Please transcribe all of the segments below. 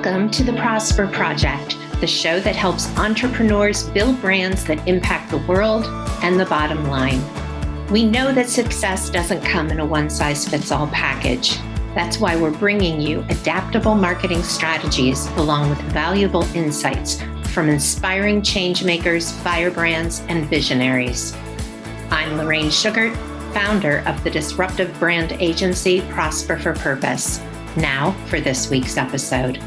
Welcome to the Prosper Project, the show that helps entrepreneurs build brands that impact the world and the bottom line. We know that success doesn't come in a one-size-fits-all package. That's why we're bringing you adaptable marketing strategies along with valuable insights from inspiring changemakers, firebrands, and visionaries. I'm Lorraine Sugart, founder of the disruptive brand agency Prosper for Purpose. Now for this week's episode.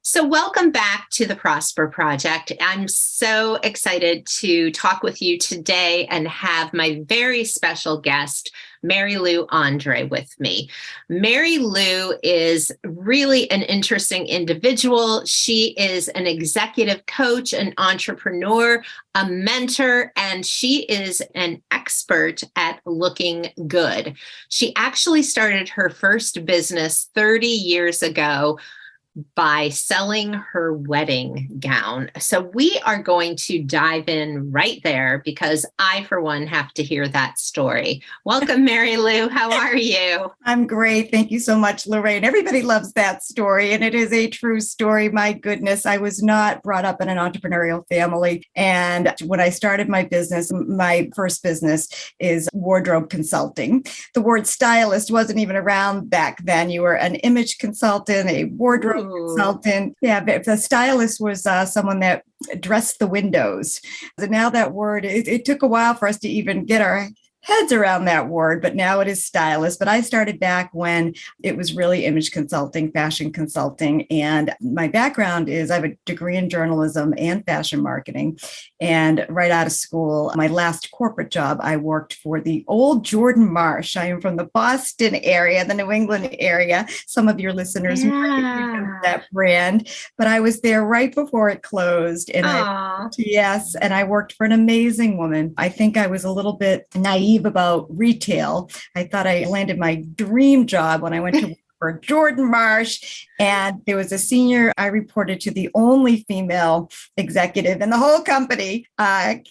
So welcome back to the Prosper Project. I'm so excited to talk with you today and have my very special guest, Mary Lou Andre, with me. Mary Lou is really an interesting individual. She is an executive coach, an entrepreneur, a mentor, and she is an expert at looking good. She actually started her first business 30 years ago by selling her wedding gown. So we are going to dive in right there because I, for one, have to hear that story. Welcome, Mary Lou. How are you? I'm great. Thank you so much, Lorraine. Everybody loves that story, and it is a true story. My goodness, I was not brought up in an entrepreneurial family. And when I started my business, my first business is wardrobe consulting. The word stylist wasn't even around back then. You were an image consultant, a wardrobe consultant. Yeah, but the stylist was someone that dressed the windows. So now that word, it took a while for us to even get our heads around that word, but now it is stylist. But I started back when it was really image consulting, fashion consulting. And my background is I have a degree in journalism and fashion marketing. And right out of school, my last corporate job, I worked for the old Jordan Marsh. I am from the Boston area, the New England area. Some of your listeners might remember that brand, but I was there right before it closed. And I worked for an amazing woman. I think I was a little bit naive about retail. I thought I landed my dream job when I went to work for Jordan Marsh. And there was a senior, I reported to the only female executive in the whole company,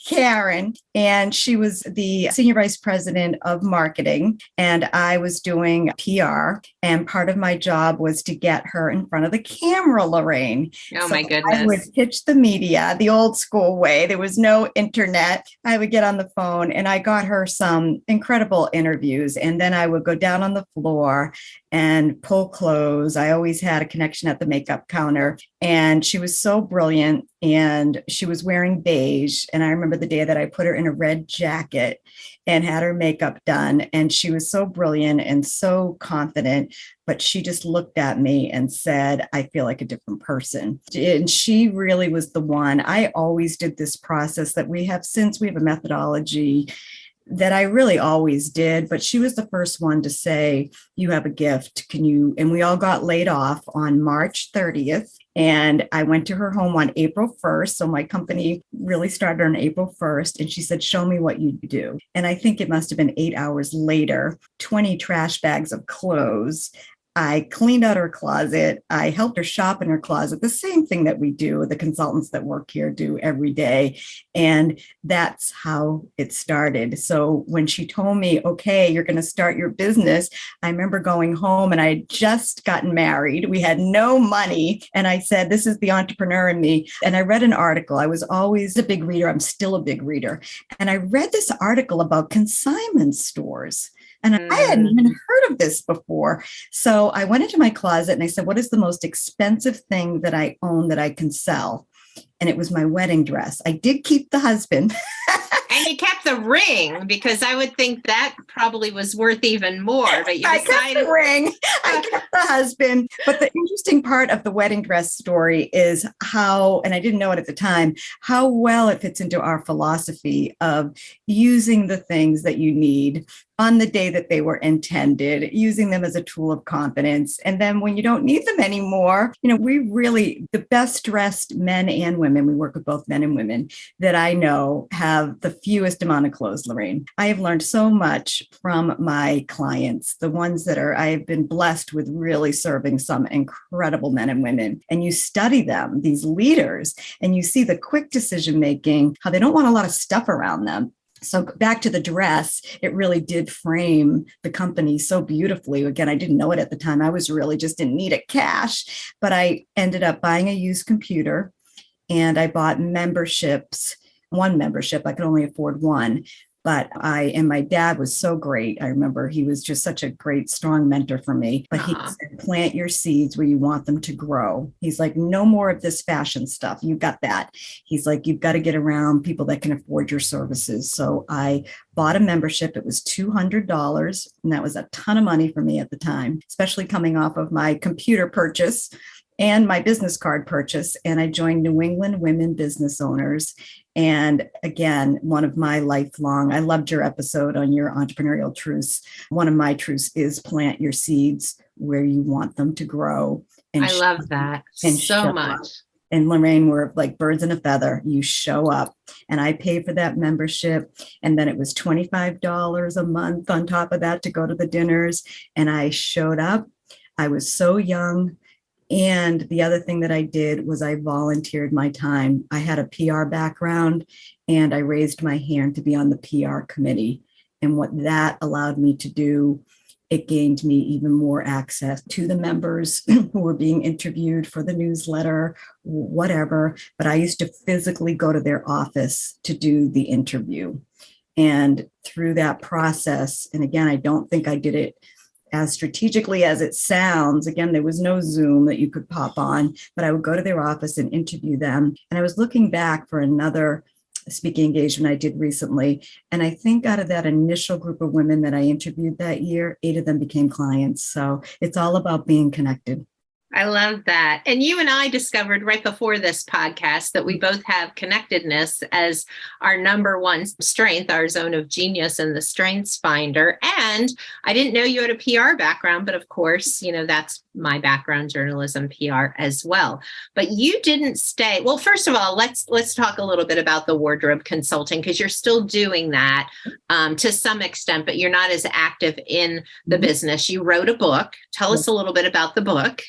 Karen, and she was the senior vice president of marketing. And I was doing PR. And part of my job was to get her in front of the camera, Lorraine. Oh, my goodness. I would pitch the media the old school way. There was no internet. I would get on the phone and I got her some incredible interviews. And then I would go down on the floor and pull clothes. I always had a connection at the makeup counter. And she was so brilliant. And she was wearing beige. And I remember the day that I put her in a red jacket and had her makeup done. And she was so brilliant and so confident. But she just looked at me and said, I feel like a different person. And she really was the one. I always did this process that we have since. We have a methodology that I really always did, but she was the first one to say, you have a gift. Can you? And we all got laid off on March 30th. And I went to her home on April 1st. So my company really started on April 1st. And she said, show me what you do. And I think it must have been 8 hours later, 20 trash bags of clothes. I cleaned out her closet. I helped her shop in her closet, the same thing that we do, the consultants that work here do every day. And that's how it started. So when she told me, okay, you're going to start your business, I remember going home and I had just gotten married. We had no money. And I said, this is the entrepreneur in me. And I read an article. I was always a big reader. I'm still a big reader. And I read this article about consignment stores. And I hadn't even heard of this before. So I went into my closet and I said, what is the most expensive thing that I own that I can sell? And it was my wedding dress. I did keep the husband. And you kept the ring because I would think that probably was worth even more. But you decided... I kept the ring. I kept the husband. But the interesting part of the wedding dress story is how, and I didn't know it at the time, how well it fits into our philosophy of using the things that you need on the day that they were intended, using them as a tool of confidence. And then when you don't need them anymore, we really, the best dressed men and women, we work with both men and women that I know have the fewest amount of clothes, Lorraine. I have learned so much from my clients, the ones that I've been blessed with really serving some incredible men and women. And you study them, these leaders, and you see the quick decision making, how they don't want a lot of stuff around them. So back to the dress, it really did frame the company so beautifully. Again, I didn't know it at the time. I was really just in need of cash, but I ended up buying a used computer and I bought memberships, one membership. I could only afford one. But and my dad was so great. I remember he was just such a great, strong mentor for me. But he said, plant your seeds where you want them to grow. He's like, no more of this fashion stuff. You got that. He's like, you've got to get around people that can afford your services. So I bought a membership. It was $200. And that was a ton of money for me at the time, especially coming off of my computer purchase and my business card purchase. And I joined New England Women Business Owners. And again, one of my lifelong, I loved your episode on your entrepreneurial truths. One of my truths is plant your seeds where you want them to grow. And I love that so much. Up. And Lorraine, we're like birds in a feather. You show up, and I paid for that membership. And then it was $25 a month on top of that to go to the dinners. And I showed up. I was so young. And the other thing that I did was I volunteered my time. I had a PR background and I raised my hand to be on the PR committee. And what that allowed me to do, it gained me even more access to the members who were being interviewed for the newsletter, whatever. But I used to physically go to their office to do the interview. And through that process, and again, I don't think I did it as strategically as it sounds. Again, there was no Zoom that you could pop on, but I would go to their office and interview them. And I was looking back for another speaking engagement I did recently. And I think out of that initial group of women that I interviewed that year, 8 of them became clients. So it's all about being connected. I love that. And you and I discovered right before this podcast that we both have connectedness as our number one strength, our zone of genius in the Strengths Finder. And I didn't know you had a PR background, but of course, you know, that's my background, journalism, PR as well. But you didn't stay. Well, first of all, let's talk a little bit about the wardrobe consulting, because you're still doing that to some extent, but you're not as active in the business. You wrote a book. Tell us a little bit about the book.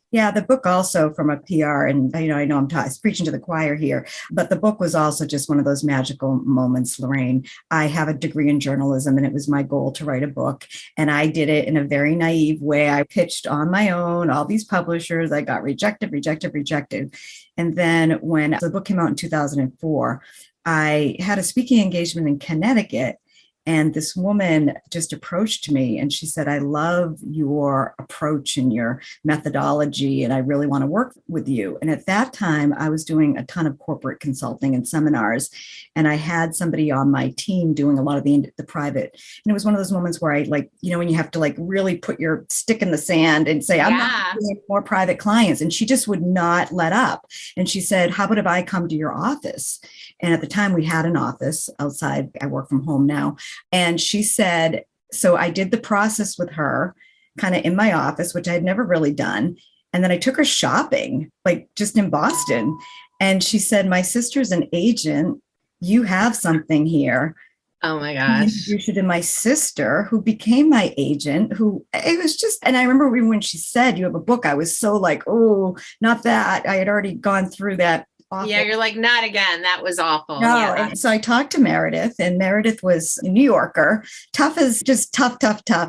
Yeah, the book also from a PR, and I know I'm preaching to the choir here, but the book was also just one of those magical moments, Lorraine. I have a degree in journalism, and it was my goal to write a book. And I did it in a very naive way. I pitched on my own, all these publishers. I got rejected. And then when the book came out in 2004, I had a speaking engagement in Connecticut. And this woman just approached me and she said, I love your approach and your methodology, and I really want to work with you. And at that time, I was doing a ton of corporate consulting and seminars. And I had somebody on my team doing a lot of the private. And it was one of those moments where I when you have to really put your stick in the sand and say, I'm not doing more private clients. And she just would not let up. And she said, how about if I come to your office? And at the time we had an office outside. I work from home now. And she said, so I did the process with her kind of in my office, which I had never really done. And then I took her shopping, just in Boston. And she said, my sister's an agent. You have something here. Oh my gosh. I introduced her to my sister, who became my agent, it was just, and I remember when she said, you have a book, I was so oh, not that. I had already gone through that. Awful. Yeah, you're like, not again. That was awful. No, yeah. And so I talked to Meredith, and Meredith was a New Yorker, tough as just tough.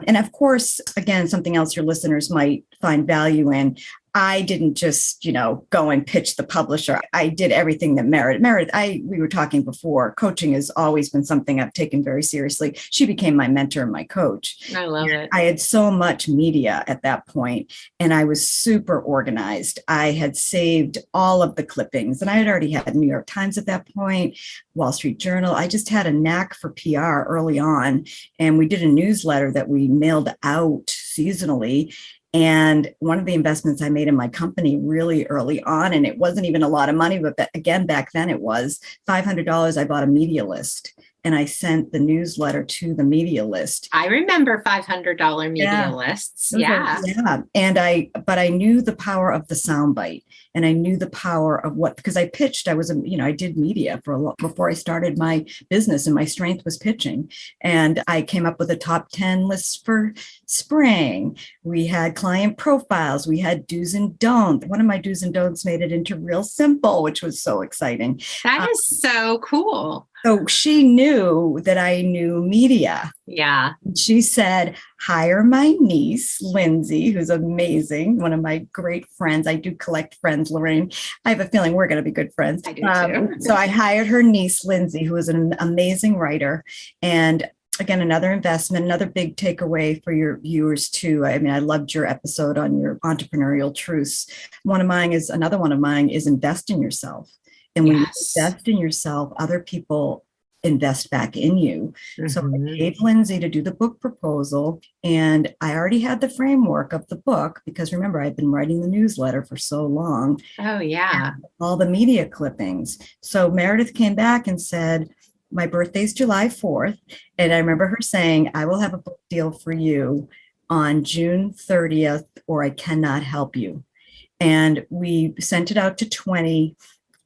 And of course, again, something else your listeners might find value in. I didn't just, go and pitch the publisher. I did everything that Meredith, we were talking before, coaching has always been something I've taken very seriously. She became my mentor and my coach. I love it. I had so much media at that point, and I was super organized. I had saved all of the clippings, and I had already had New York Times at that point, Wall Street Journal. I just had a knack for PR early on, and we did a newsletter that we mailed out seasonally. And one of the investments I made in my company really early on, and it wasn't even a lot of money, but again, back then it was $500. I bought a media list and I sent the newsletter to the media list. I remember $500 media lists. Yeah. But I knew the power of the soundbite, and I knew the power of because I pitched, I did media before I started my business, and my strength was pitching. And I came up with a top 10 list for spring. We had client profiles. We had do's and don'ts. One of my do's and don'ts made it into Real Simple, which was so exciting. That is so cool. So she knew that I knew media. Yeah. She said, hire my niece, Lindsay, who's amazing, one of my great friends. I do collect friends, Lorraine. I have a feeling we're going to be good friends. I do too. So I hired her niece, Lindsay, who is an amazing writer. And again, another investment, another big takeaway for your viewers too. I mean, I loved your episode on your entrepreneurial truths. Another one of mine is invest in yourself. And when you Yes. invest in yourself, other people invest back in you. So I Mhm. gave Lindsay to do the book proposal, and I already had the framework of the book because remember, I've been writing the newsletter for so long, Oh, yeah. all the media clippings. So Meredith came back and said, my birthday's July 4th. And I remember her saying, I will have a book deal for you on June 30th, or I cannot help you. And we sent it out to 20.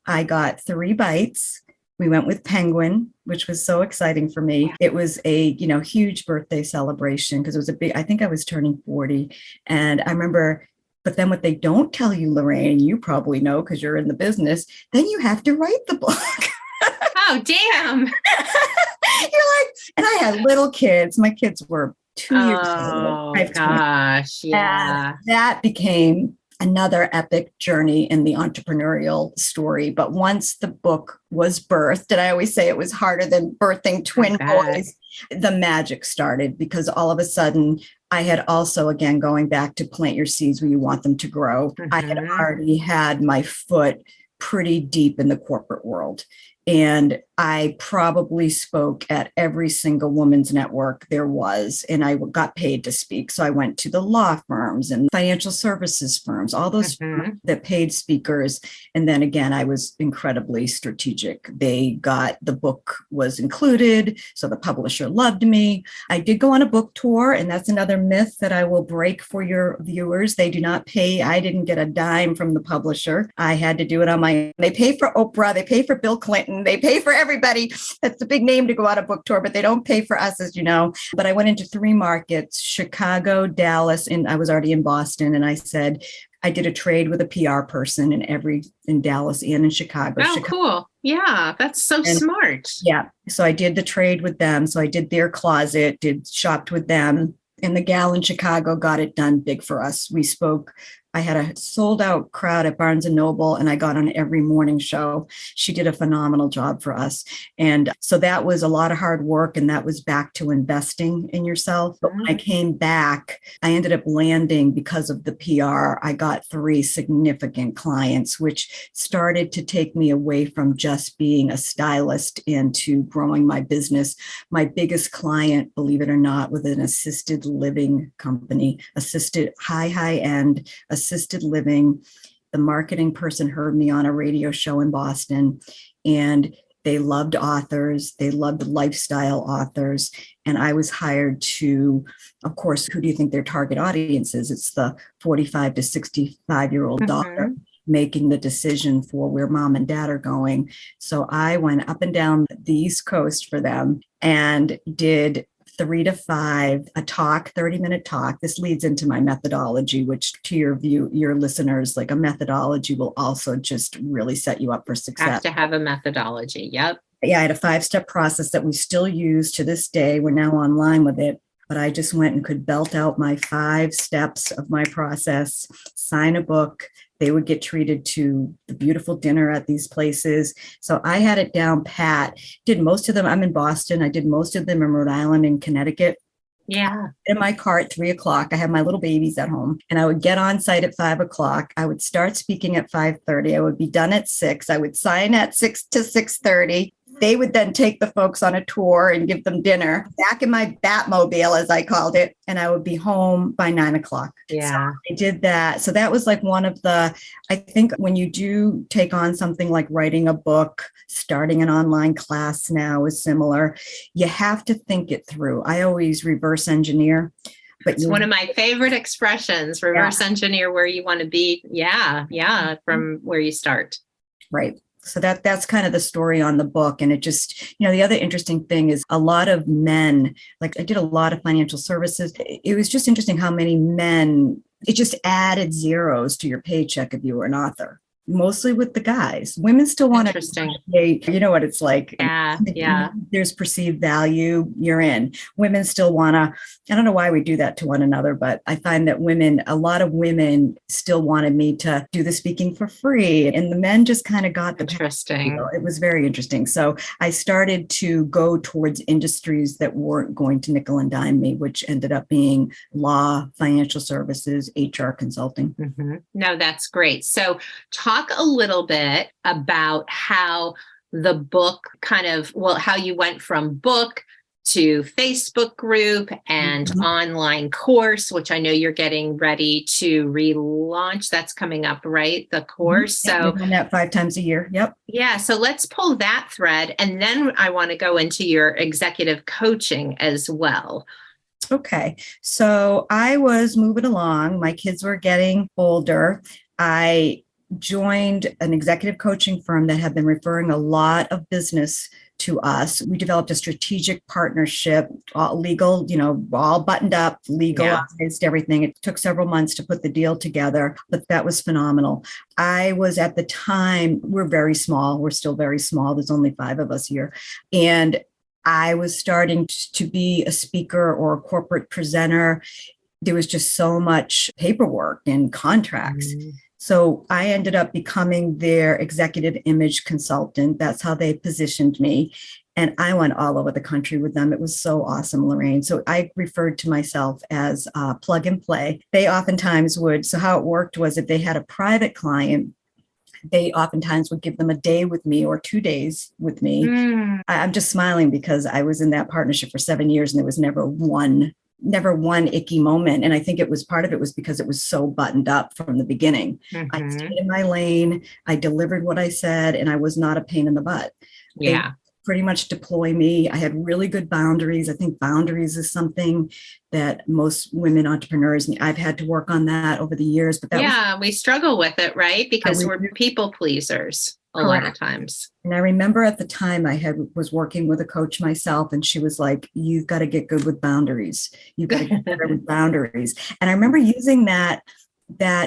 I got 3 bites. We went with Penguin, which was so exciting for me. It was a, huge birthday celebration because it was a big, I think I was turning 40. And I remember, but then what they don't tell you, Lorraine, you probably know because you're in the business, then you have to write the book. Oh, damn. You're like, and I had little kids. My kids were 2 years old. I Oh, have twins. gosh. And Yeah. that became another epic journey in the entrepreneurial story. But once the book was birthed, and I always say it was harder than birthing twin boys, the magic started because all of a sudden I had also, again, going back to plant your seeds where you want them to grow, I had already had my foot pretty deep in the corporate world. And I probably spoke at every single women's network there was, and I got paid to speak. So I went to the law firms and financial services firms, all those that paid speakers. And then again, I was incredibly strategic. The book was included. So the publisher loved me. I did go on a book tour, and that's another myth that I will break for your viewers. They do not pay. I didn't get a dime from the publisher. I had to do it on my own. They pay for Oprah. They pay for Bill Clinton. They pay for everybody. That's a big name to go on a book tour, but they don't pay for us, as you know. But I went into 3 markets, Chicago, Dallas, and I was already in Boston. And I said, I did a trade with a PR person in Dallas and in Chicago. Oh, cool. Yeah, that's so smart. Yeah. So I did the trade with them. So I did their closet, shopped with them. And the gal in Chicago got it done big for us. We spoke. I had a sold out crowd at Barnes and Noble, and I got on every morning show. She did a phenomenal job for us. And so that was a lot of hard work. And that was back to investing in yourself. But when I came back, I ended up landing because of the PR. I got 3 significant clients, which started to take me away from just being a stylist into growing my business. My biggest client, believe it or not, was an assisted living company, high end assisted living. The marketing person heard me on a radio show in Boston, and they loved authors. They loved lifestyle authors. And I was hired to, of course, who do you think their target audience is? It's the 45 to 65-year-old daughter making the decision for where mom and dad are going. So I went up and down the East Coast for them and did 3 to 5, a talk, 30-minute talk. This leads into my methodology, which to your listeners, like a methodology will also just really set you up for success. Have to have a methodology. Yep. Yeah, I had a 5-step process that we still use to this day. We're now online with it. But I just went and could belt out my 5 steps of my process, sign a book. They would get treated to the beautiful dinner at these places. So I had it down pat, did most of them. I'm in Boston. I did most of them in Rhode Island and Connecticut. Yeah. In my car at 3:00. I have my little babies at home, and I would get on site at 5:00. I would start speaking at 5:30. I would be done at 6. I would sign at 6 to 6:30. They would then take the folks on a tour and give them dinner back in my Batmobile, as I called it. And I would be home by 9:00. Yeah. So I did that. So that was like one of I think when you do take on something like writing a book, starting an online class now is similar. You have to think it through. I always reverse engineer. But it's one of my favorite expressions, reverse engineer where you want to be. Yeah. Yeah. From where you start. Right. So that's kind of the story on the book. And it just, the other interesting thing is a lot of men, like I did a lot of financial services. It was just interesting how many men, it just added zeros to your paycheck if you were an author. mostly with the guys. Women still want to Interesting. negotiate. You know what it's like. Yeah. Yeah. There's perceived value, you're in. Women still want to, I don't know why we do that to one another, but I find that a lot of women still wanted me to do the speaking for free. And the men just kind of got the Interesting. deal. It was very interesting. So I started to go towards industries that weren't going to nickel and dime me, which ended up being law, financial services, HR consulting. Mm-hmm. No, that's great. So talk a little bit about how the book how you went from book to Facebook group and online course, which I know you're getting ready to relaunch. That's coming up, right? The course. Yep, So we're doing that 5 times a year. Yep. yeah. So let's pull that thread. And then I want to go into your executive coaching as well. Okay. So I was moving along. My kids were getting older. I joined an executive coaching firm that had been referring a lot of business to us. We developed a strategic partnership, all legal, all buttoned up, legalized everything. It took several months to put the deal together, but that was phenomenal. I was at the time, we're very small. We're still very small. There's only 5 of us here. And I was starting to be a speaker or a corporate presenter. There was just so much paperwork and contracts. So I ended up becoming their executive image consultant. That's how they positioned me. And I went all over the country with them. It was so awesome, Lorraine. So I referred to myself as plug and play. They oftentimes would. So how it worked was if they had a private client, they oftentimes would give them a day with me or 2 days with me. I'm just smiling because I was in that partnership for 7 years and there was never one icky moment. And I think part of it was because it was so buttoned up from the beginning. I stayed in my lane. I delivered what I said, and I was not a pain in the butt. Yeah. They pretty much deploy me. I had really good boundaries. I think boundaries is something that most women entrepreneurs, and I've had to work on that over the years. But we struggle with it, right? Because we're people pleasers a lot of times. And I remember at the time was working with a coach myself, and she was like, "You've got to get good with boundaries. You've got to get better with boundaries." And I remember using that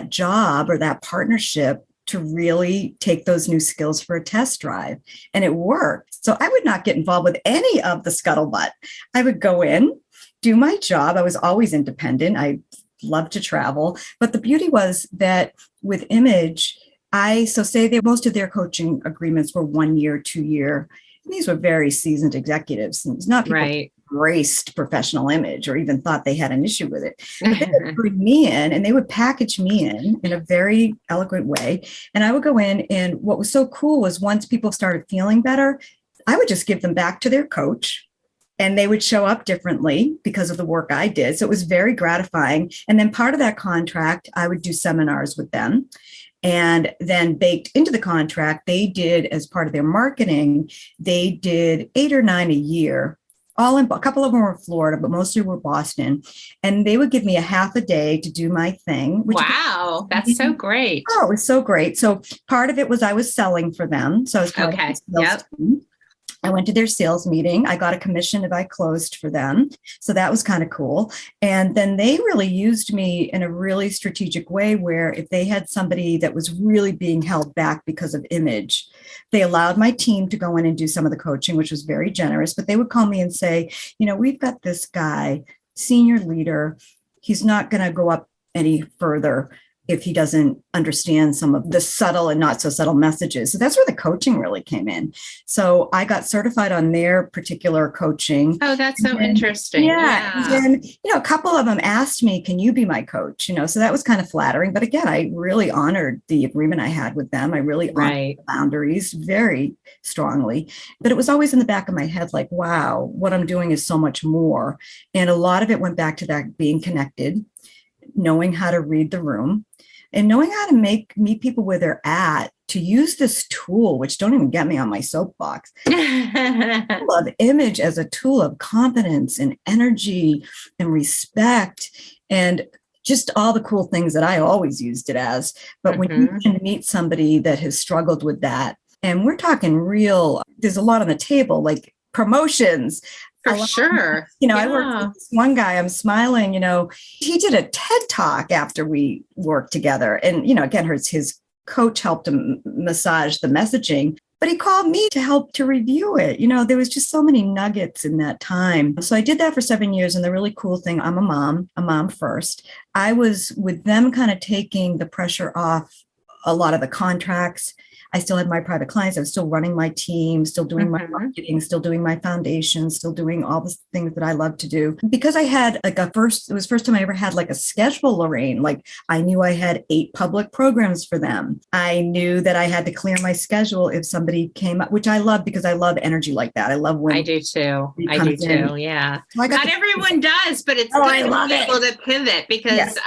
job or that partnership to really take those new skills for a test drive. And it worked. So I would not get involved with any of the scuttlebutt. I would go in, do my job. I was always independent. I loved to travel. But the beauty was that with Image, most of their coaching agreements were 1 year, 2 year. And these were very seasoned executives. And it's not people who embraced professional image or even thought they had an issue with it. But they would bring me in and they would package me in a very eloquent way. And I would go in, and what was so cool was once people started feeling better, I would just give them back to their coach. And they would show up differently because of the work I did. So it was very gratifying. And then part of that contract, I would do seminars with them. And then baked into the contract, they did, as part of their marketing, they did 8 or 9 a year. A couple of them were Florida, but mostly were Boston. And they would give me a half a day to do my thing. Wow, that's so great. Oh, it was so great. So part of it was I was selling for them. So I was part of the sales team. I went to their sales meeting. I got a commission if I closed for them. So that was kind of cool. And then they really used me in a really strategic way where if they had somebody that was really being held back because of image, they allowed my team to go in and do some of the coaching, which was very generous. But they would call me and say, we've got this guy, senior leader. He's not going to go up any further if he doesn't understand some of the subtle and not so subtle messages. So that's where the coaching really came in. So I got certified on their particular coaching. Oh, that's so interesting. Yeah. And then, a couple of them asked me, can you be my coach? So that was kind of flattering. But again, I really honored the agreement I had with them. I really honored the boundaries very strongly. But it was always in the back of my head, like, wow, what I'm doing is so much more. And a lot of it went back to that being connected, knowing how to read the room, and knowing how to meet people where they're at, to use this tool, which don't even get me on my soapbox, of image as a tool of confidence and energy and respect and just all the cool things that I always used it as. But when you can meet somebody that has struggled with that, and we're talking there's a lot on the table, like promotions. For sure. I worked with this one guy, I'm smiling, he did a TED Talk after we worked together. And, again, it's his coach helped him massage the messaging, but he called me to help to review it. There was just so many nuggets in that time. So I did that for 7 years. And the really cool thing, I'm a mom first. I was with them kind of taking the pressure off a lot of the contracts. I still had my private clients. I was still running my team, still doing my marketing, still doing my foundation, still doing all the things that I love to do. Because I had it was the first time I ever had like a schedule, Lorraine. Like I knew I had 8 public programs for them. I knew that I had to clear my schedule if somebody came up, which I love because I love energy like that. I love when I do too. Yeah. So Not everyone does, but it's good I to love be able to pivot because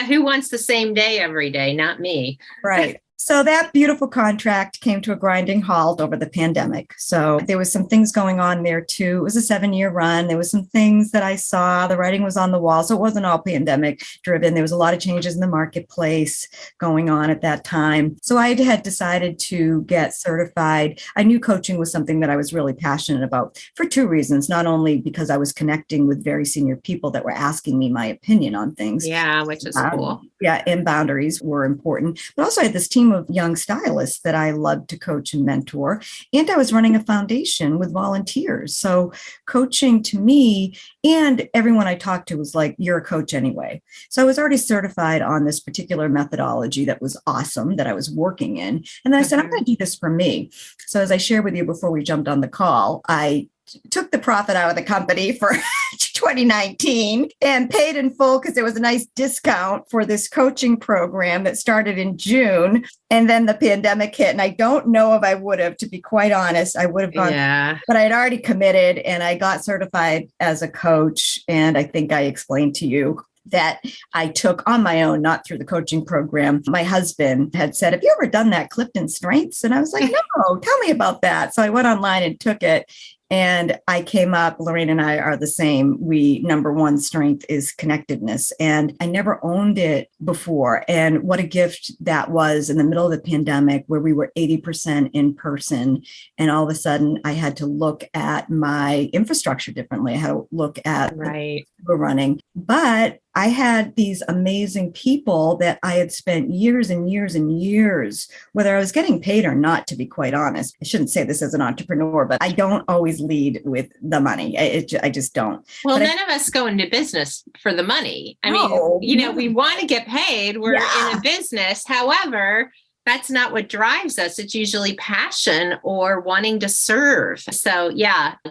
who wants the same day every day? Not me. Right. So that beautiful contract came to a grinding halt over the pandemic. So there was some things going on there too. It was a 7-year run. There was some things that I saw. The writing was on the wall. So it wasn't all pandemic driven. There was a lot of changes in the marketplace going on at that time. So I had decided to get certified. I knew coaching was something that I was really passionate about for 2 reasons. Not only because I was connecting with very senior people that were asking me my opinion on things. Yeah, which is cool. Yeah, and boundaries were important. But also I had this team of young stylists that I loved to coach and mentor. And I was running a foundation with volunteers. So coaching to me and everyone I talked to was like, you're a coach anyway. So I was already certified on this particular methodology that was awesome that I was working in. And then I said, I'm going to do this for me. So as I shared with you before we jumped on the call, I took the profit out of the company for 2019 and paid in full because there was a nice discount for this coaching program that started in June. And then the pandemic hit. And I don't know if I would have, to be quite honest, I would have gone, but I had already committed and I got certified as a coach. And I think I explained to you that I took on my own, not through the coaching program. My husband had said, have you ever done that Clifton Strengths? And I was like, no, tell me about that. So I went online and took it. And I came up, Lorraine and I are the same. Number one strength is connectedness. And I never owned it before. And what a gift that was in the middle of the pandemic where we were 80% in person. And all of a sudden I had to look at my infrastructure differently. I had to look at we're running. But I had these amazing people that I had spent years and years and years, whether I was getting paid or not, to be quite honest. I shouldn't say this as an entrepreneur, but I don't always lead with the money. I just don't. Well, none of us go into business for the money. I mean, we want to get paid. We're in a business. However, that's not what drives us. It's usually passion or wanting to serve. So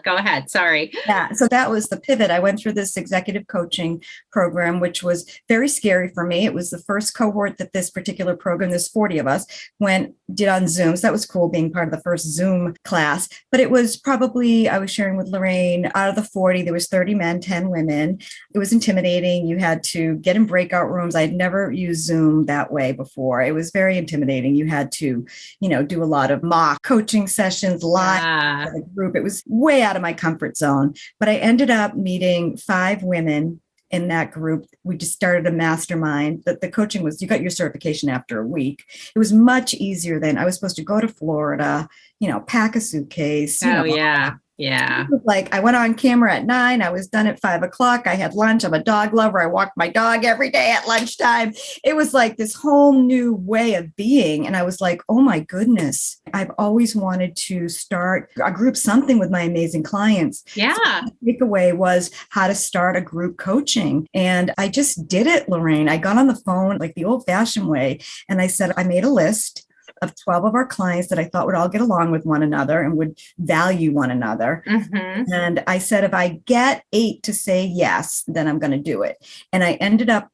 go ahead. Sorry. Yeah. So that was the pivot. I went through this executive coaching program, which was very scary for me. It was the first cohort that this particular program, there's 40 of us, did on Zoom. So that was cool being part of the first Zoom class. But it was probably, I was sharing with Lorraine, out of the 40, there was 30 men, 10 women. It was intimidating. You had to get in breakout rooms. I had never used Zoom that way before. It was very intimidating. You had to, do a lot of mock coaching sessions live with a group. It was way out of my comfort zone. But I ended up meeting 5 women in that group. We just started a mastermind. The coaching was, you got your certification after a week. It was much easier than I was supposed to go to Florida, pack a suitcase. Yeah. Like I went on camera at 9. I was done at 5:00. I had lunch. I'm a dog lover. I walked my dog every day at lunchtime. It was like this whole new way of being. And I was like, oh my goodness, I've always wanted to start a group, something with my amazing clients. Yeah. So the takeaway was how to start a group coaching. And I just did it, Lorraine. I got on the phone like the old fashioned way. And I said, I made a list of 12 of our clients that I thought would all get along with one another and would value one another. Mm-hmm. And I said, if I get 8 to say yes, then I'm going to do it. And I ended up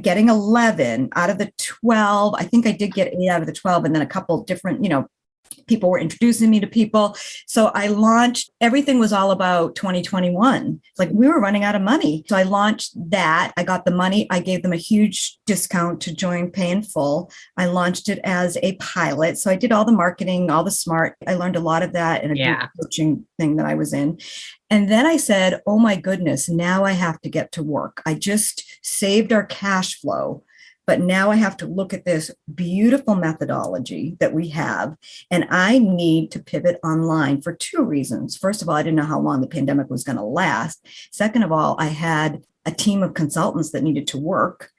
getting 11 out of the 12. I think I did get 8 out of the 12. And then a couple different, people were introducing me to people. So I launched, everything was all about 2021. Like we were running out of money. So I launched that. I got the money. I gave them a huge discount to join Pay in Full. I launched it as a pilot. So I did all the marketing, all the smart. I learned a lot of that in a group coaching thing that I was in. And then I said, oh my goodness, now I have to get to work. I just saved our cash flow. But now I have to look at this beautiful methodology that we have, and I need to pivot online for 2 reasons. First of all, I didn't know how long the pandemic was going to last. Second of all, I had a team of consultants that needed to work.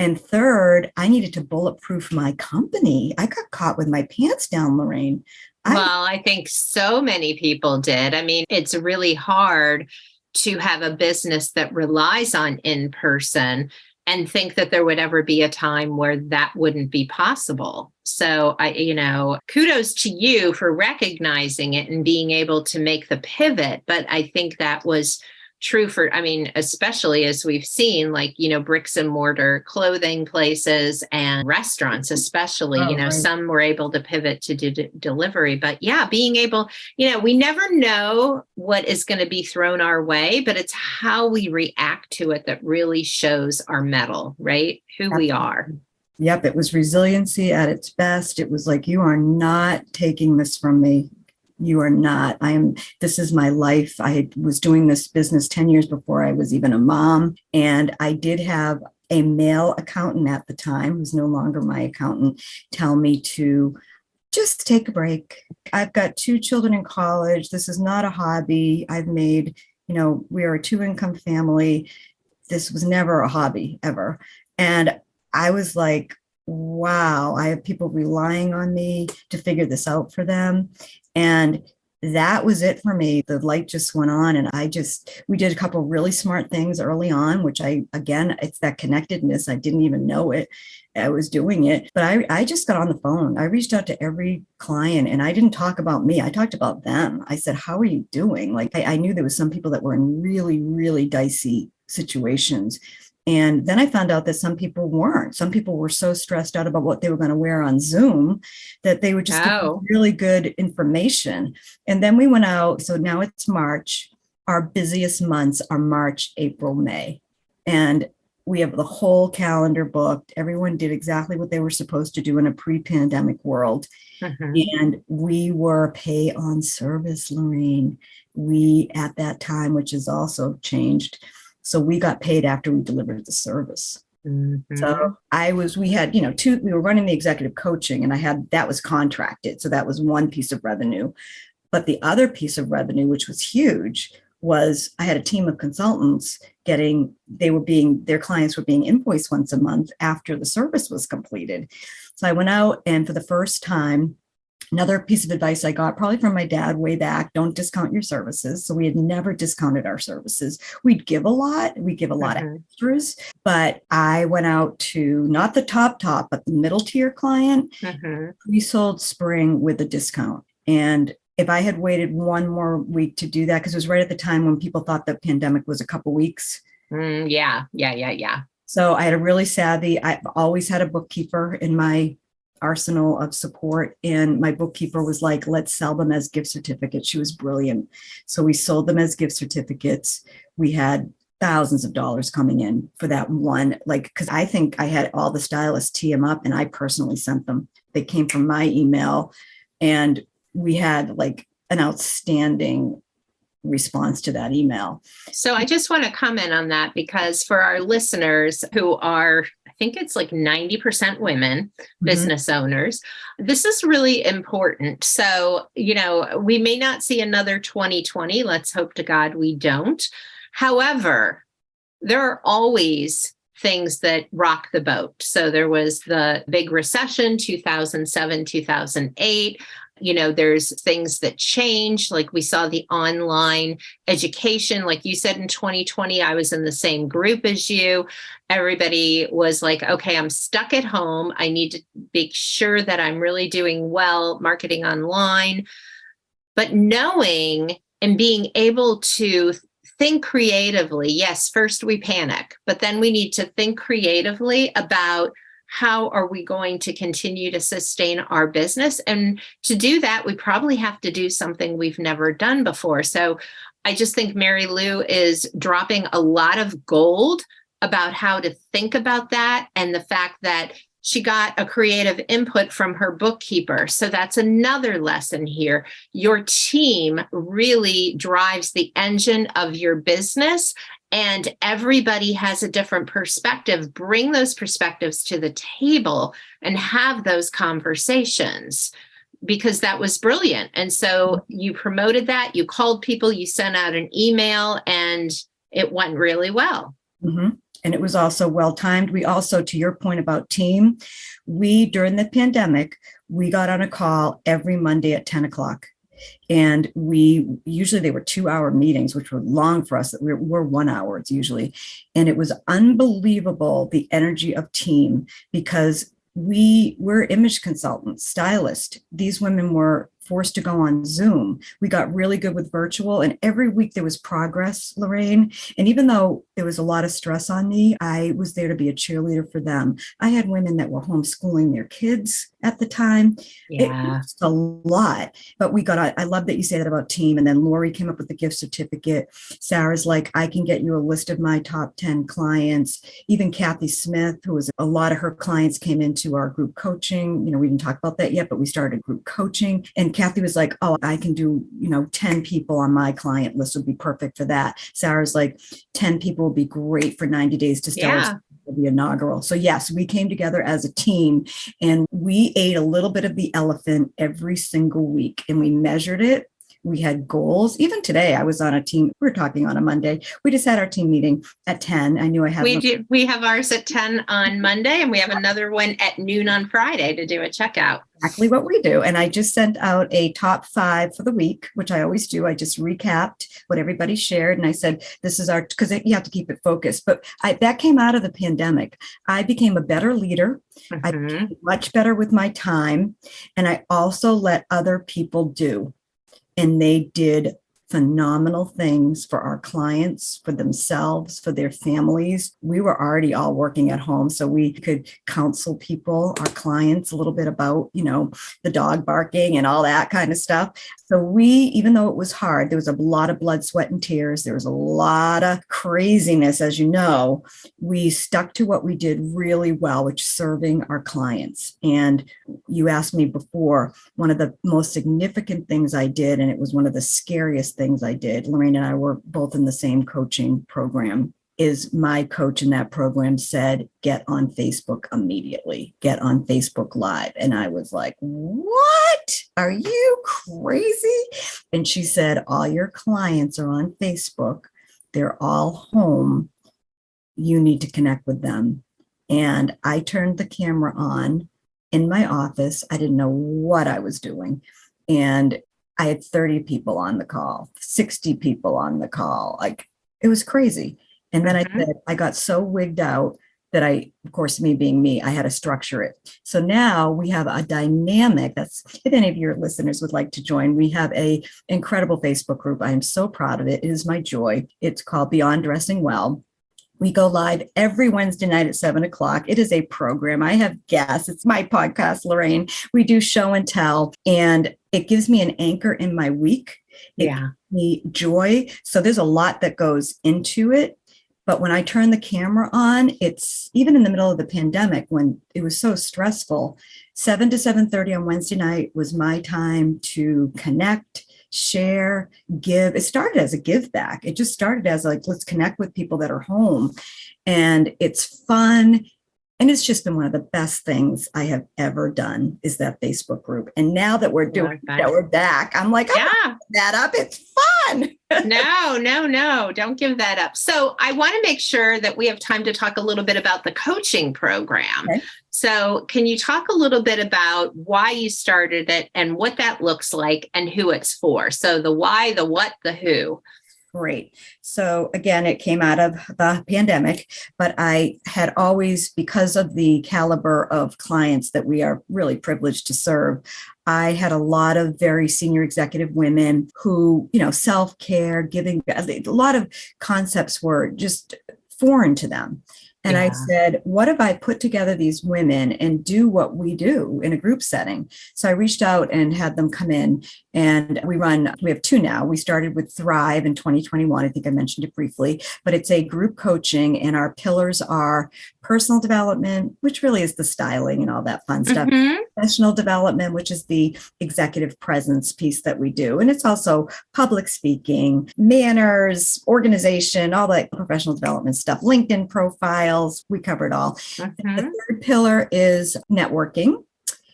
And third, I needed to bulletproof my company. I got caught with my pants down, Lorraine. Well, I think so many people did. I mean, it's really hard to have a business that relies on in person and think that there would ever be a time where that wouldn't be possible. So kudos to you for recognizing it and being able to make the pivot. But I think that was true for, especially as we've seen, bricks and mortar clothing places and restaurants, especially, right. some were able to pivot to delivery. But yeah, being able, we never know what is going to be thrown our way, but it's how we react to it that really shows our mettle, right? Who we are. Yep. It was resiliency at its best. It was like, you are not taking this from me. You are not. This is my life. I was doing this business 10 years before I was even a mom. And I did have a male accountant at the time, who's no longer my accountant, tell me to just take a break. I've got 2 children in college. This is not a hobby. I've made, we are a 2-income family. This was never a hobby ever. And I was like, wow, I have people relying on me to figure this out for them. And that was it for me. The light just went on, and we did a couple of really smart things early on, which it's that connectedness. I didn't even know it. I was doing it, but I just got on the phone. I reached out to every client, and I didn't talk about me. I talked about them. I said, how are you doing? Like, I knew there was some people that were in really, really dicey situations. And then I found out that some people weren't. Some people were so stressed out about what they were going to wear on Zoom that they would just give really good information. And then we went out. So now it's March. Our busiest months are March, April, May. And we have the whole calendar booked. Everyone did exactly what they were supposed to do in a pre-pandemic world. And we were pay on service, Lorraine. We, at that time, which has also changed, so we got paid after we delivered the service. So we were running the executive coaching, and that was contracted. So that was one piece of revenue. But the other piece of revenue, which was huge, was I had a team of consultants their clients were being invoiced once a month after the service was completed. So I went out, and for the first time, another piece of advice I got probably from my dad way back, don't discount your services. So we had never discounted our services. We'd give a lot. We give a lot of extras, but I went out to not the top, but the middle tier client. We sold spring with a discount. And if I had waited one more week to do that, because it was right at the time when people thought the pandemic was a couple weeks. Yeah. So I had a really I've always had a bookkeeper in my arsenal of support. And my bookkeeper was like, let's sell them as gift certificates. She was brilliant. So we sold them as gift certificates. We had thousands of dollars coming in for that one, because I think I had all the stylists tee them up, and I personally sent them. They came from my email, and we had an outstanding response to that email. So I just want to comment on that, because for our listeners who are, I think it's 90% women, business owners, this is really important. So, we may not see another 2020. Let's hope to God we don't. However, there are always things that rock the boat. So there was the big recession, 2007, 2008. There's things that change, like we saw the online education. Like you said, in 2020, I was in the same group as you. Everybody was like, okay, I'm stuck at home. I need to make sure that I'm really doing well marketing online. But knowing and being able to think creatively, yes, first we panic, but then we need to think creatively about how are we going to continue to sustain our business? And to do that, we probably have to do something we've never done before. So I just think Mary Lou is dropping a lot of gold about how to think about that, and the fact that she got a creative input from her bookkeeper. So that's another lesson here. Your team really drives the engine of your business, and everybody has a different perspective. Bring those perspectives to the table and have those conversations, because that was brilliant. And so you promoted that, you called people, you sent out an email, and it went really well. And it was also well timed. We also, to your point about team, during the pandemic, we got on a call every Monday at 10 o'clock. And they were 2-hour meetings, which were long for us. We're 1 hour, it's usually. And it was unbelievable, the energy of team, because we're image consultants, stylists. These women were forced to go on Zoom. We got really good with virtual, and every week there was progress, Lorraine. And even though there was a lot of stress on me, I was there to be a cheerleader for them. I had women that were homeschooling their kids at the time. It was a lot, but I love that you say that about team. And then Lori came up with the gift certificate. Sarah's like, I can get you a list of my top 10 clients. Even Kathy Smith, a lot of her clients came into our group coaching. We didn't talk about that yet, but we started group coaching. And Kathy was like, oh, I can do, 10 people on my client list would be perfect for that. Sarah's like, 10 people would be great for 90 days to start the inaugural. So yes, we came together as a team, and we ate a little bit of the elephant every single week, and we measured it. We had goals. Even today, I was on a team. We were talking on a Monday. We just had our team meeting at 10. I knew I had. We have ours at 10 on Monday, and we have another one at noon on Friday to do a checkout. Exactly what we do. And I just sent out a top 5 for the week, which I always do. I just recapped what everybody shared. And I said, this is because you have to keep it focused. But that came out of the pandemic. I became a better leader. I became much better with my time. And I also let other people do. And they did phenomenal things for our clients, for themselves, for their families. We were already all working at home, so we could counsel people, our clients, a little bit about, the dog barking and all that kind of stuff. So even though it was hard, there was a lot of blood, sweat, and tears. There was a lot of craziness, as you know. We stuck to what we did really well, which is serving our clients. And you asked me before, one of the most significant things I did, and it was one of the scariest things I did, Lorraine and I were both in the same coaching program, is my coach in that program said, get on Facebook immediately, get on Facebook Live. And I was like, what? Are you crazy? And she said, all your clients are on Facebook. They're all home. You need to connect with them. And I turned the camera on in my office. I didn't know what I was doing. And I had 30 people on the call, 60 people on the call. Like, it was crazy. And then I got so wigged out that of course, me being me, I had to structure it. So now we have a dynamic if any of your listeners would like to join, we have an incredible Facebook group. I am so proud of it. It is my joy. It's called Beyond Dressing Well. We go live every Wednesday night at 7 o'clock. It is a program. I have guests. It's my podcast, Lorraine. We do show and tell, and it gives me an anchor in my week. It gives me joy. So there's a lot that goes into it. But when I turn the camera on, it's even in the middle of the pandemic when it was so stressful, 7 to 7:30 on Wednesday night was my time to connect, share, give. It started as a give back. It just started as like, let's connect with people that are home. And it's fun. And it's just been one of the best things I have ever done is that Facebook group. And now that we're we're back, I'm like, I'm that up. It's fun. No, don't give that up. So I want to make sure that we have time to talk a little bit about the coaching program. Okay. So can you talk a little bit about why you started it and what that looks like and who it's for? So the why, the what, the who. Great. So again, it came out of the pandemic, but I had always, because of the caliber of clients that we are really privileged to serve, I had a lot of very senior executive women who, self-care, giving, a lot of concepts were just foreign to them. And I said, what if I put together these women and do what we do in a group setting? So I reached out and had them come in, and we have 2 now. We started with Thrive in 2021. I think I mentioned it briefly, but it's a group coaching, and our pillars are personal development, which really is the styling and all that fun stuff. Professional development, which is the executive presence piece that we do. And it's also public speaking, manners, organization, all that professional development stuff, LinkedIn profiles. We cover it all. The 3rd pillar is networking.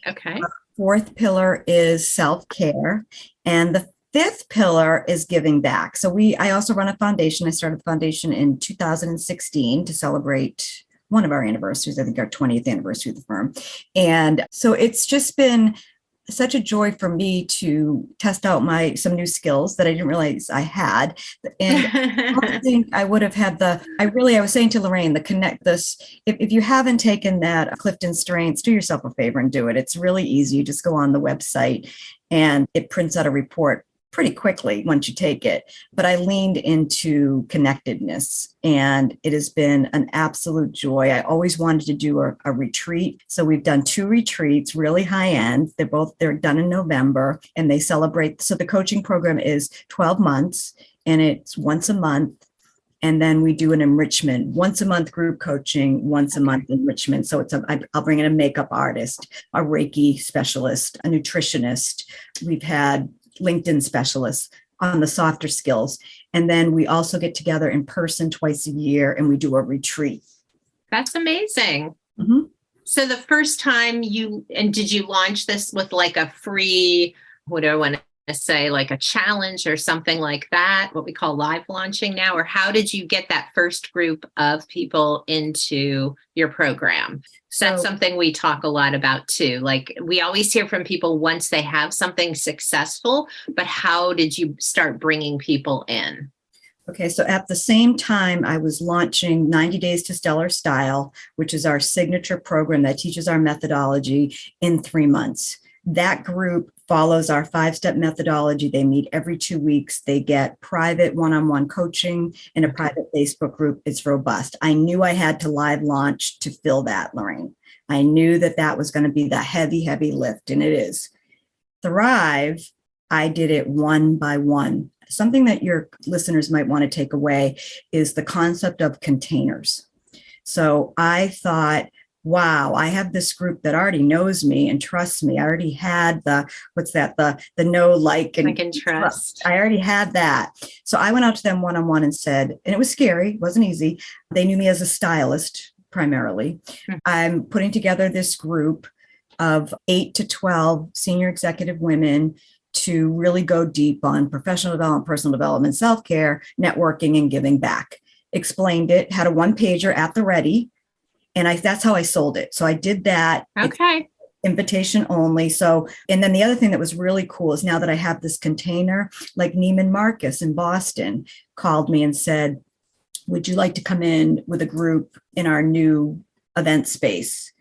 Okay. The 4th pillar is self-care. And the fifth pillar is giving back. So I also run a foundation. I started a foundation in 2016 to celebrate one of our anniversaries, I think our 20th anniversary of the firm. And so it's just been such a joy for me to test out some new skills that I didn't realize I had. And I don't think I would have had I was saying to Lorraine, if you haven't taken that Clifton Strengths, do yourself a favor and do it. It's really easy. You just go on the website and it prints out a report pretty quickly once you take it. But I leaned into connectedness and it has been an absolute joy. I always wanted to do a retreat. So we've done 2 retreats, really high end. They're done in November and they celebrate. So the coaching program is 12 months and it's once a month. And then we do an enrichment, once a month group coaching, once a month enrichment. So I'll bring in a makeup artist, a Reiki specialist, a nutritionist. We've had LinkedIn specialists on the softer skills. And then we also get together in person twice a year and we do a retreat. That's amazing. Mm-hmm. So the first time did you launch this with like a free, what do I want to say, like a challenge or something like that, what we call live launching now? Or how did you get that first group of people into your program? So that's something we talk a lot about too. Like we always hear from people once they have something successful, but how did you start bringing people in? Okay, so at the same time, I was launching 90 Days to Stellar Style, which is our signature program that teaches our methodology in 3 months. That group follows our 5-step methodology. They meet every 2 weeks. They get private one-on-one coaching in a private Facebook group. It's robust. I knew I had to live launch to fill that, Lorraine. I knew that was going to be the heavy, heavy lift, and it is. Thrive, I did it one by one. Something that your listeners might want to take away is the concept of containers. So I thought, wow, I have this group that already knows me and trusts me. I already had the know, like, and trust. I already had that. So I went out to them one-on-one and said, and it was scary, it wasn't easy. They knew me as a stylist primarily. Mm-hmm. I'm putting together this group of 8 to 12 senior executive women to really go deep on professional development, personal development, self-care, networking, and giving back. Explained it, had a 1-pager at the ready. And that's how I sold it. So I did that. Okay. Invitation only. So, and then the other thing that was really cool is now that I have this container, like Neiman Marcus in Boston called me and said, would you like to come in with a group in our new event space?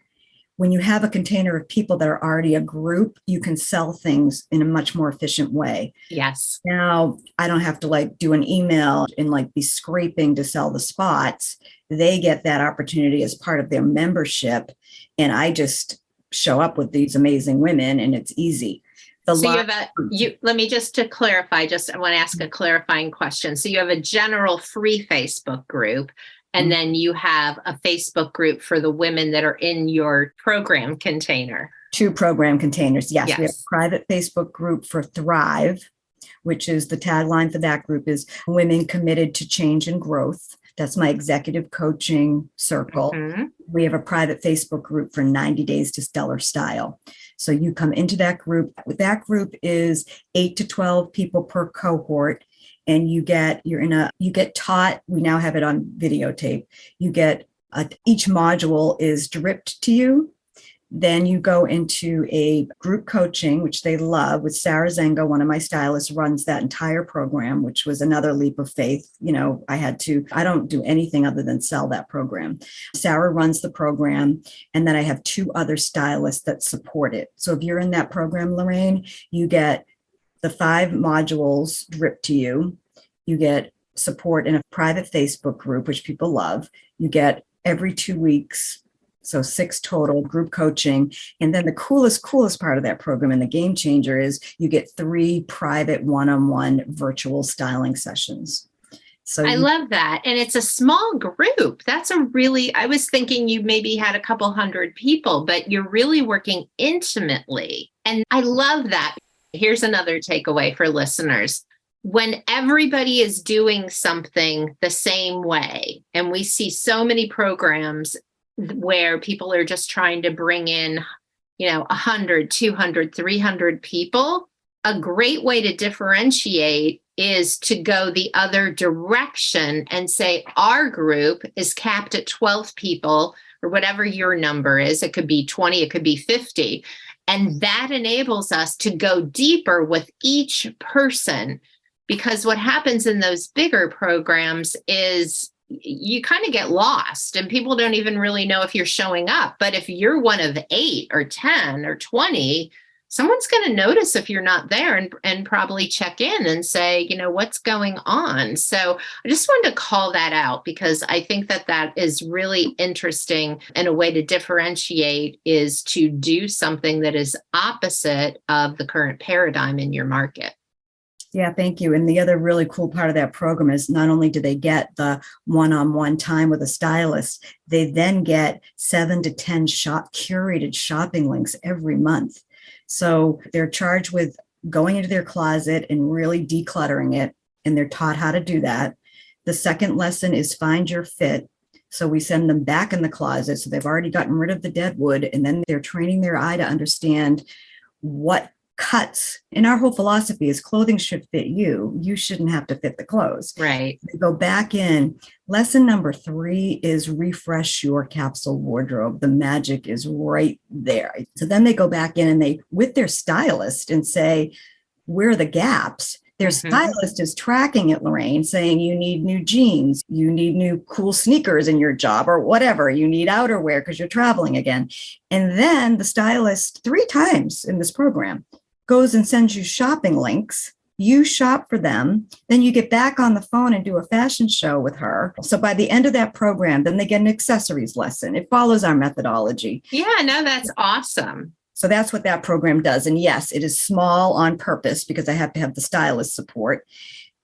When you have a container of people that are already a group, you can sell things in a much more efficient way. Yes. Now I don't have to do an email and be scraping to sell the spots. They get that opportunity as part of their membership. And I just show up with these amazing women and it's easy. Let me just to clarify, I want to ask a clarifying question. So you have a general free Facebook group, and then you have a Facebook group for the women that are in your program container. 2 program containers. Yes. Yes. We have a private Facebook group for Thrive, which is the tagline for that group is Women Committed to Change and Growth. That's my executive coaching circle. Mm-hmm. We have a private Facebook group for 90 Days to Stellar Style. So you come into that group. That group is 8 to 12 people per cohort. And you get taught, we now have it on videotape. You get, each module is dripped to you. Then you go into a group coaching, which they love, with Sarah Zengo, one of my stylists, runs that entire program, which was another leap of faith. I don't do anything other than sell that program. Sarah runs the program. And then I have 2 other stylists that support it. So if you're in that program, Lorraine, you get the 5 modules dripped to you. You get support in a private Facebook group, which people love. You get every 2 weeks, so 6 total group coaching. And then the coolest part of that program and the game changer is you get 3 private one-on-one virtual styling sessions. So I love that. And it's a small group. I was thinking you maybe had a couple hundred people, but you're really working intimately. And I love that. Here's another takeaway for listeners. When everybody is doing something the same way, and we see so many programs where people are just trying to bring in, 100, 200, 300 people, a great way to differentiate is to go the other direction and say our group is capped at 12 people or whatever your number is. It could be 20, it could be 50. And that enables us to go deeper with each person, because what happens in those bigger programs is you kind of get lost and people don't even really know if you're showing up. But if you're one of 8 or 10 or 20, someone's going to notice if you're not there and probably check in and say, what's going on? So I just wanted to call that out because I think that that is really interesting. And a way to differentiate is to do something that is opposite of the current paradigm in your market. Yeah, thank you. And the other really cool part of that program is not only do they get the one-on-one time with a stylist, they then get 7 to 10 curated shopping links every month. So they're charged with going into their closet and really decluttering it, and they're taught how to do that. The second lesson is find your fit. So we send them back in the closet. So they've already gotten rid of the dead wood, and then they're training their eye to understand what cuts. And our whole philosophy is clothing should fit you. You shouldn't have to fit the clothes. Right. They go back in. Lesson number 3 is refresh your capsule wardrobe. The magic is right there. So then they go back in and they, with their stylist, and say, where are the gaps? Their stylist is tracking it, Lorraine, saying you need new jeans, you need new cool sneakers in your job or whatever, you need outerwear because you're traveling again. And then the stylist 3 times in this program goes and sends you shopping links. You shop for them. Then you get back on the phone and do a fashion show with her. So by the end of that program, then they get an accessories lesson. It follows our methodology. Yeah, no, that's awesome. So that's what that program does. And yes, it is small on purpose because I have to have the stylist support.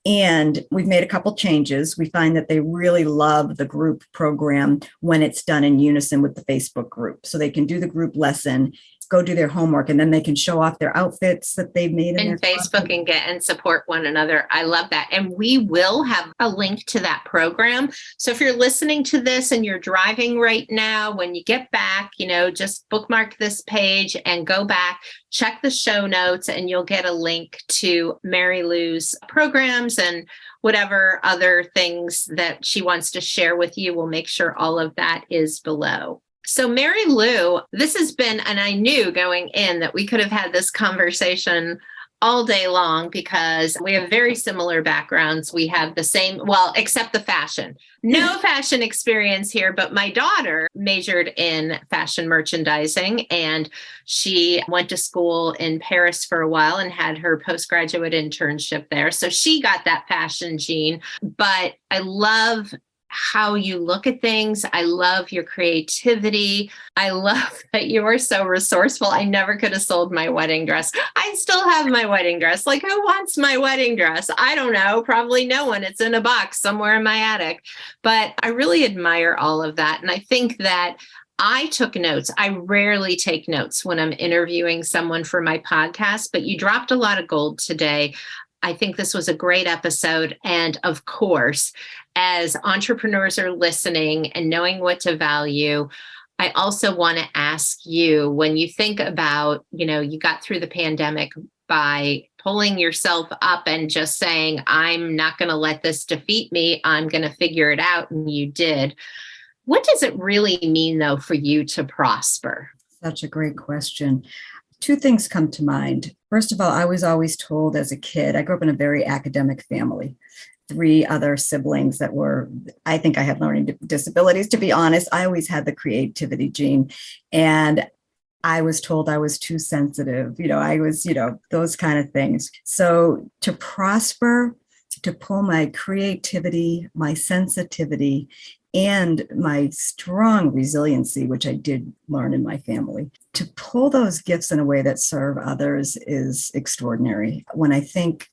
And we've made a couple changes. We find that they really love the group program when it's done in unison with the Facebook group. So they can do the group lesson, go do their homework, and then they can show off their outfits that they've made in their Facebook and get and support one another. I love that. And we will have a link to that program. So if you're listening to this and you're driving right now, when you get back, just bookmark this page and go back, check the show notes, and you'll get a link to Mary Lou's programs and whatever other things that she wants to share with you. We'll make sure all of that is below. So Mary Lou, this has been, and I knew going in that we could have had this conversation all day long because we have very similar backgrounds. We have the same, well, except the fashion. No fashion experience here, but my daughter majored in fashion merchandising and she went to school in Paris for a while and had her postgraduate internship there. So she got that fashion gene, but I love how you look at things. I love your creativity. I love that you are so resourceful. I never could have sold my wedding dress. I still have my wedding dress. Like, who wants my wedding dress? I don't know. Probably no one. It's in a box somewhere in my attic. But I really admire all of that. And I think that I took notes. I rarely take notes when I'm interviewing someone for my podcast, but you dropped a lot of gold today. I think this was a great episode. And of course, as entrepreneurs are listening and knowing what to value, I also want to ask you, when you think about, you got through the pandemic by pulling yourself up and just saying, I'm not going to let this defeat me. I'm going to figure it out. And you did. What does it really mean, though, for you to prosper? Such a great question. 2 things come to mind. First of all, I was always told as a kid, I grew up in a very academic family. 3 other siblings that were, I think I had learning disabilities, to be honest. I always had the creativity gene. And I was told I was too sensitive. I was, those kind of things. So to prosper, to pull my creativity, my sensitivity, and my strong resiliency, which I did learn in my family, to pull those gifts in a way that serve others is extraordinary. When I think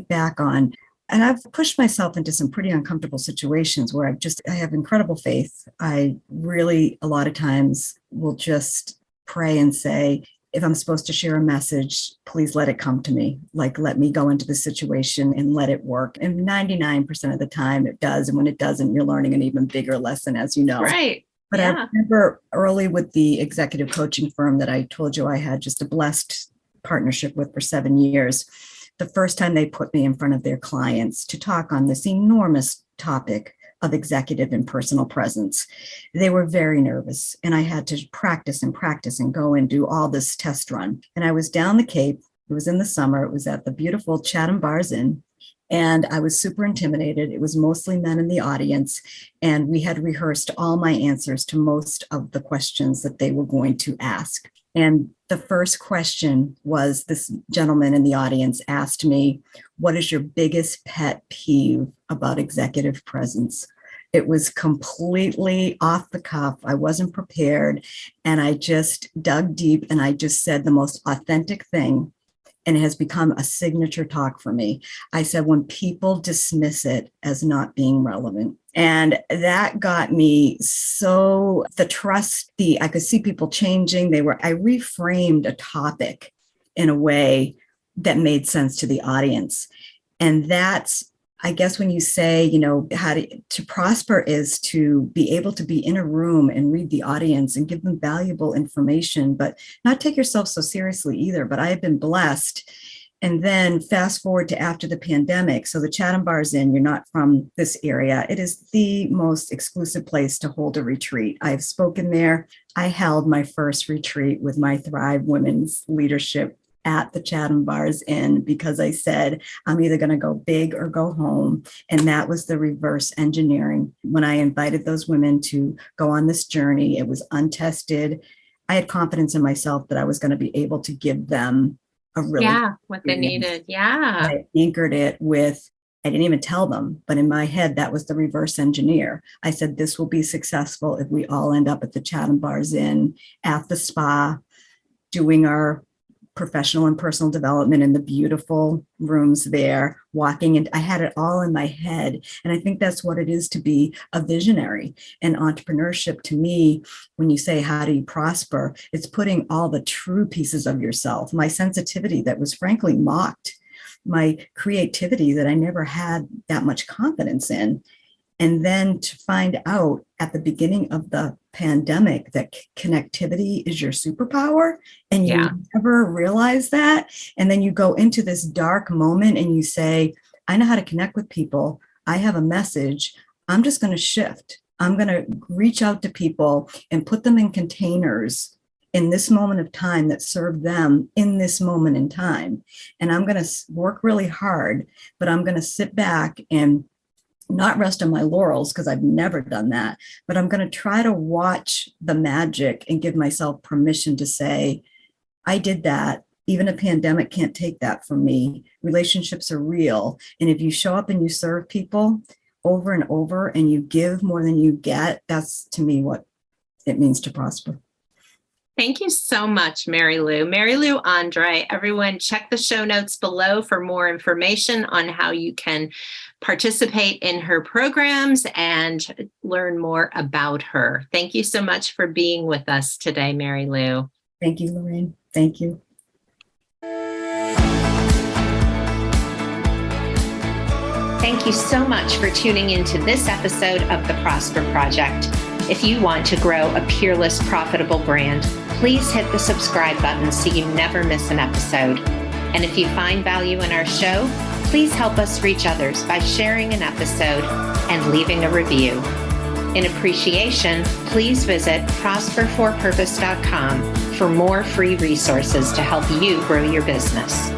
back on, and I've pushed myself into some pretty uncomfortable situations where I have incredible faith. I really, a lot of times will just pray and say, if I'm supposed to share a message, please let it come to me. Like, let me go into the situation and let it work. And 99% of the time it does. And when it doesn't, you're learning an even bigger lesson, as you know. Right. But I remember early with the executive coaching firm that I told you I had just a blessed partnership with for 7 years. The first time they put me in front of their clients to talk on this enormous topic of executive and personal presence, they were very nervous. And I had to practice and go and do all this test run. And I was down the Cape. It was in the summer. It was at the beautiful Chatham Bars Inn. And I was super intimidated. It was mostly men in the audience. And we had rehearsed all my answers to most of the questions that they were going to ask. And the first question was, this gentleman in the audience asked me, what is your biggest pet peeve about executive presence? It was completely off the cuff. I wasn't prepared. And I just dug deep and I just said the most authentic thing. And it has become a signature talk for me. I said, when people dismiss it as not being relevant. And that got me so the trust, I could see people changing. I reframed a topic in a way that made sense to the audience. And that's, I guess when you say, how to prosper is to be able to be in a room and read the audience and give them valuable information, but not take yourself so seriously either. But I have been blessed. And then fast forward to after the pandemic. So the Chatham Bars Inn, you're not from this area. It is the most exclusive place to hold a retreat. I've spoken there. I held my first retreat with my Thrive Women's Leadership at the Chatham Bars Inn because I said, I'm either going to go big or go home. And that was the reverse engineering. When I invited those women to go on this journey, it was untested. I had confidence in myself that I was going to be able to give them a really what they needed. Yeah. I anchored it with, I didn't even tell them, but in my head, that was the reverse engineer. I said, this will be successful if we all end up at the Chatham Bars Inn at the spa, doing our professional and personal development in the beautiful rooms there, walking. And I had it all in my head. And I think that's what it is to be a visionary. And entrepreneurship to me, when you say, how do you prosper? It's putting all the true pieces of yourself, my sensitivity that was frankly mocked, my creativity that I never had that much confidence in. And then to find out at the beginning of the pandemic that connectivity is your superpower, and you never realize that. And then you go into this dark moment and you say, I know how to connect with people. I have a message. I'm just going to shift. I'm going to reach out to people and put them in containers in this moment of time that serve them in this moment in time. And I'm going to work really hard, but I'm going to sit back and not rest on my laurels because I've never done that, but I'm going to try to watch the magic and give myself permission to say, I did that. Even a pandemic can't take that from me. Relationships are real. And if you show up and you serve people over and over and you give more than you get, that's to me what it means to prosper. Thank you so much, Mary Lou. Mary Lou Andre, everyone check the show notes below for more information on how you can participate in her programs and learn more about her. Thank you so much for being with us today, Mary Lou. Thank you, Lorraine. Thank you. Thank you so much for tuning into this episode of the Prosper Project. If you want to grow a peerless, profitable brand, please hit the subscribe button so you never miss an episode. And if you find value in our show, please help us reach others by sharing an episode and leaving a review. In appreciation, please visit prosperforpurpose.com for more free resources to help you grow your business.